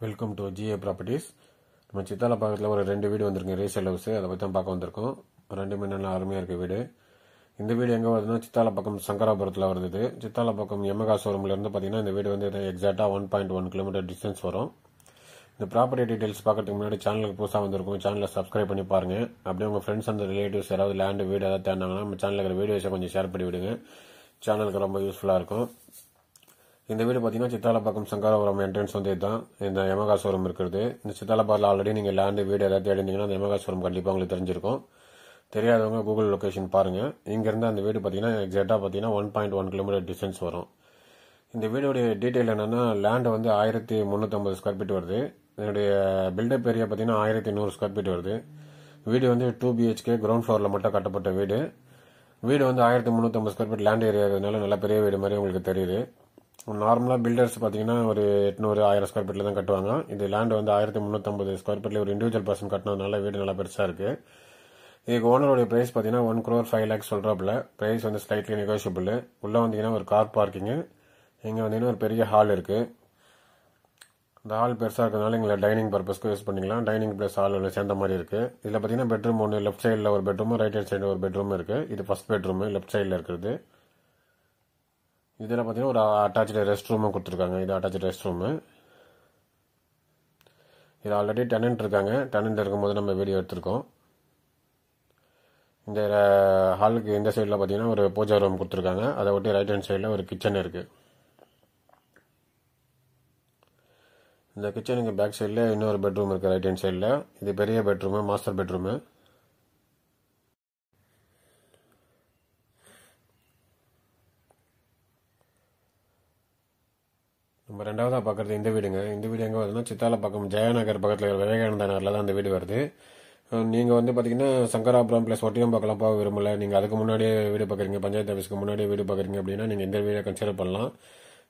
Welcome to GA properties. நம்ம சித்தால பக்கத்தில் ஒரு 2 வீடு வந்திருக்கு ரீசேல் ஹவுஸ். அதை பற்றி தான் பார்க்க வந்திருக்கோம். 2மே நல்லா அருமையாக இருக்குது வீடு. இந்த வீடு எங்கே வருதுன்னா சித்தால பக்கம் சங்கராபுரத்தில் வருது. சித்தால பக்கம் எமகா ஷோரூம்லேருந்து பார்த்தீங்கன்னா இந்த வீடு வந்து எக்ஸாக்டாக 1.1 கிலோமீட்டர் டிஸ்டன்ஸ் வரும். இந்த ப்ராப்பர்ட்டி டீட்டெயில்ஸ் பார்க்கறதுக்கு முன்னாடி சேனலுக்கு புதுசாக வந்திருக்கும். சேனலை சப்ஸ்கிரைப் பண்ணி பாருங்கள். அப்படியே உங்கள் ஃப்ரெண்ட்ஸ் அந்த ரிலேட்டிவ்ஸ் யாராவது லேண்டு வீடு ஏதாவது தேடினாங்கன்னா நம்ம சேனலில் இருக்கிற வீடியோஸை கொஞ்சம் ஷேர் பண்ணி விடுங்க. சேனலுக்கு ரொம்ப யூஸ்ஃபுல்லாக இருக்கும். இந்த வீடு பார்த்தீங்கன்னா சித்தாலப்பாக்கம் சங்கராபுரம் என்ட்ரன்ஸ் வந்து இதுதான் இந்த எமகா ஷோரூம் இருக்கிறது. இந்த சித்தாலப்பாக்கில் ஆல்ரெடி நீங்கள் லேண்டு வீடு ஏதாவது தேடினீங்கன்னா அந்த எமகா ஷோரூம் கண்டிப்பாக உங்களுக்கு தெரிஞ்சிருக்கும். தெரியாதவங்க கூகுள் லொக்கேஷன் பாருங்கள். இங்கேருந்து அந்த வீடு பார்த்தீங்கன்னா எக்ஸாக்டாக பார்த்தீங்கன்னா 1.1 கிலோமீட்டர் டிஸ்டன்ஸ் வரும். இந்த வீடுடைய டீட்டெயில் என்னென்னா லேண்டு வந்து 1350 ஸ்கொயர் ஃபீட் வருது. என்னுடைய பில்டப் ஏரியா பார்த்தீங்கன்னா 1100 ஸ்கொயர் ஃபீட் வருது. வீடு வந்து 2 BHK கிரவுண்ட் ஃப்ளோரில் மட்டும் கட்டப்பட்ட வீடு. வீடு வந்து 1350 ஸ்கொயர் ஃபீட் லேண்ட் ஏரியா இருக்கிறதுனால நல்ல பெரிய வீடு மாதிரி உங்களுக்கு தெரியுது. நார்மலாக பில்டர்ஸ் பார்த்தீங்கன்னா ஒரு 800-1000 ஸ்கொயர் ஃபீட்டில் தான் கட்டுவாங்க. இது லேண்ட் வந்து 1350 ஸ்கொயர் ஃபீட்டில் ஒரு இண்டிவிஜுவல் பர்சன் கட்டினதுனால வீடு நல்லா பெருசாக இருக்குது. இதுக்கு ஓனருடைய ப்ரைஸ் பார்த்தீங்கன்னா 1,05,00,000 சொல்கிறாப்புல. ப்ரைஸ் வந்து ஸ்லைட்லி நெகோஷியபிள். உள்ளே வந்தீங்கன்னா ஒரு கார் பார்க்கிங்கு, இங்கே வந்தீங்கன்னா ஒரு பெரிய ஹால் இருக்குது. இந்த ஹால் பெருசாக இருக்கிறதுனால எங்களை டைனிங் பர்பஸ்க்கு யூஸ் பண்ணிக்கலாம். டைனிங் ப்ளஸ் ஹால் ஒன்று சேர்ந்த மாதிரி இருக்குது. இதில் பார்த்தீங்கன்னா பெட்ரூம் ஒன்று, லெஃப்ட் சைடில் ஒரு பெட்ரூமு, ரைட் ஹேண்ட் சைடு ஒரு பெட்ரூம் இருக்குது. இது ஃபர்ஸ்ட் பெட்ரூமு லெஃப்ட் சைடில் இருக்கிறது. இதில் பார்த்தீங்கன்னா ஒரு அட்டாச்சு ரெஸ்ட் ரூமும் கொடுத்துருக்காங்க. இது அட்டாச்சு ரெஸ்ட் ரூமு. இது ஆல்ரெடி டெனன்ட் இருக்காங்க. டெனன்ட் இருக்கும்போது நம்ம வீடியோ எடுத்திருக்கோம். இந்த ஹாலுக்கு இந்த சைடில் பார்த்தீங்கன்னா ஒரு பூஜா ரூம் கொடுத்துருக்காங்க. அதை ஒட்டி ரைட் ஹேண்ட் சைடில் ஒரு கிச்சன் இருக்குது. இந்த கிச்சனுக்கு பேக் சைடில் இன்னொரு பெட்ரூம் இருக்குது ரைட் ஹேண்ட் சைடில். இது பெரிய பெட்ரூமு, மாஸ்டர் பெட்ரூமு. நம்ம ரெண்டாவதாக பார்க்குறது இந்த வீடுங்க. இந்த வீடு எங்கே வருதுன்னா சித்தாலப்பாக்கம் ஜெயநகர் பக்கத்தில் விவேகானந்தா நகரில் தான் அந்த வீடு வருது. நீங்கள் வந்து பார்த்தீங்கன்னா சங்கராபுரம் ப்ளஸ் ஒட்டியம்பாக்கெல்லாம் போக விரும்பல, நீங்கள் அதுக்கு முன்னாடியே வீடு பார்க்குறீங்க, பஞ்சாயத்து ஆஃபீஸ்க்கு முன்னாடியே வீடு பார்க்குறீங்க அப்படின்னா நீங்கள் இந்த வீடை கன்சிடர் பண்ணலாம்.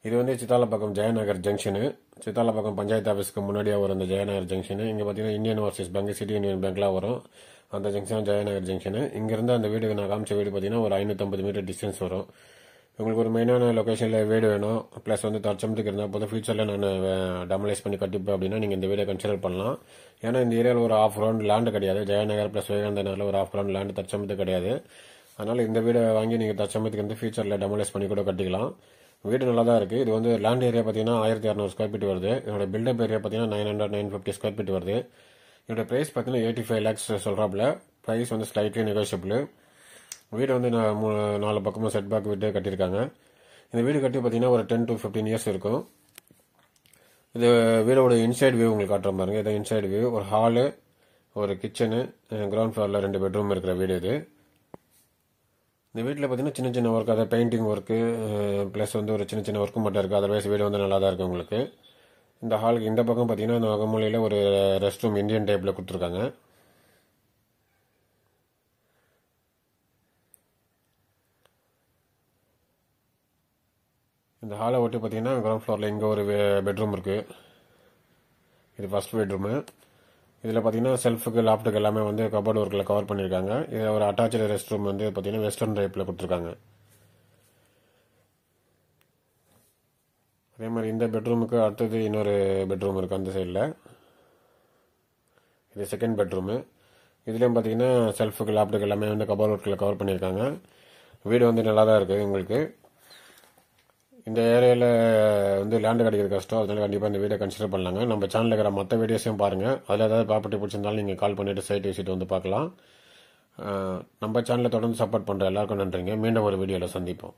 இது வந்து சித்தாலப்பாக்கம் ஜெயநகர் ஜங்ஷனு. சித்தாலப்பாக்கம் பஞ்சாயத்து ஆஃபீஸ்க்கு முன்னாடியே வரும் அந்த ஜெயநகர் ஜங்ஷனு. இங்கே பார்த்தீங்கன்னா Indian overseas bank, city union பேங்க்லாம் வரும். அந்த ஜங்ஷன் ஜெயநகர் ஜங்ஷனு. இங்கேருந்து அந்த வீடுக்கு நான் காமிச்ச வீடு பார்த்தீங்கன்னா ஒரு 550 மீட்டர் டிஸ்டன்ஸ் வரும். உங்களுக்கு ஒரு மெயினான லொக்கேஷனில் வீடு வேணும், ப்ளஸ் வந்து தற்சமயத்துக்கு இருந்தால் போதும், ஃபியூச்சரில் நான் டெமலைஸ் பண்ணி கட்டிப்பேன் அப்படின்னா நீங்கள் இந்த வீடை கன்சிடர் பண்ணலாம். ஏன்னா இந்த ஏரியாவில் ஒரு ½ ரவுண்ட் லேண்டு கிடையாது. ஜெயநகர் ப்ளஸ் விவேகானந்த நகரில் ஒரு ½ ரவுண்ட் லேண்டு தற்சமயத்துக்கு கிடையாது. அதனால் இந்த வீடை வாங்கி நீங்கள் தற்சமயத்துக்கு வந்து ஃபியூச்சரில் டெமலைஸ் பண்ணி கூட கட்டிக்கலாம். வீடு நல்லா தான் இருக்குது. இது வந்து லேண்ட் ஏரியா பார்த்தீங்கன்னா 1600 ஸ்கொயர் ஃபீட் வருது. என்னோட பில்டப் ஏரியா பார்த்தீங்கன்னா 900-950 ஸ்கொயர் ஃபீட் வருது. என்னோட ப்ரைஸ் பார்த்தீங்கன்னா 85 lakhs சொல்கிறாப்புல. ப்ரைஸ் வந்து ஸ்லைட்லி நெகோஷியபிள். வீடு வந்து 4 பக்கமும் செட் பேக் விட்டு கட்டியிருக்காங்க. இந்த வீடு கட்டி பார்த்தீங்கன்னா ஒரு 10 to 15 years இருக்கும். இது வீடோட இன்சைட் வியூ உங்களுக்கு காட்டுற பாருங்க. இது இன்சைட் வியூ. ஒரு ஹாலு, ஒரு கிச்சனு, கிரவுண்ட் ஃப்ளோரில் 2 பெட்ரூம் இருக்கிற வீடு இது. இந்த வீட்டில் பார்த்தீங்கன்னா சின்ன சின்ன ஒர்க், அதாவது பெயிண்டிங் ஒர்க்கு ப்ளஸ் வந்து ஒரு சின்ன சின்ன ஒர்க்கு மட்டும் இருக்குது. அதர்வைஸ் வீடு வந்து நல்லா தான் இருக்குது உங்களுக்கு. இந்த ஹாலுக்கு இந்த பக்கம் பார்த்தீங்கன்னா இந்த வகமொழியில் ஒரு ரெஸ்ட் ரூம் இந்தியன் டைப்பில் கொடுத்துருக்காங்க. இந்த ஹாலை ஒட்டி பார்த்தீங்கன்னா கிரவுண்ட் ஃப்ளோரில் இங்கே ஒரு பெட்ரூம் இருக்குது. இது ஃபர்ஸ்ட் பெட்ரூமு. இதில் பார்த்தீங்கன்னா செல்ஃபுக்கு லாப்டுக்கு எல்லாமே வந்து கபோர்டு ஒர்க்கில் கவர் பண்ணியிருக்காங்க. இதில் ஒரு அட்டாச்சு ரெஸ்ட் ரூம் வந்து பார்த்தீங்கன்னா வெஸ்டர்ன் டைப்பில் கொடுத்துருக்காங்க. அதே மாதிரி இந்த பெட்ரூமுக்கு அடுத்தது இன்னொரு பெட்ரூம் இருக்குது அந்த சைடில். இது செகண்ட் பெட்ரூமு. இதுலேயும் பார்த்தீங்கன்னா செல்ஃபுக்கு லாப்டுக்கு எல்லாமே வந்து கபோர்டு ஒர்க்கில் கவர் பண்ணியிருக்காங்க. வீடு வந்து நல்லா தான் இருக்குது உங்களுக்கு. இந்த ஏரியாவில் வந்து லேண்டு கிடைக்கிறது கஷ்டம். அதனால கண்டிப்பாக இந்த வீடியோ கன்சிடர் பண்ணலாங்க. நம்ம சேனலில் இருக்கிற மற்ற வீடியோஸையும் பாருங்கள். அதில் ஏதாவது ப்ராப்பர்ட்டி பிடிச்சிருந்தாலும் நீங்கள் கால் பண்ணிவிட்டு சைட் விசிட் வந்து பார்க்கலாம். நம்ம சேனலை தொடர்ந்து சப்போர்ட் பண்ணுற எல்லாருக்கும் நன்றிங்க. மீண்டும் ஒரு வீடியோவில் சந்திப்போம்.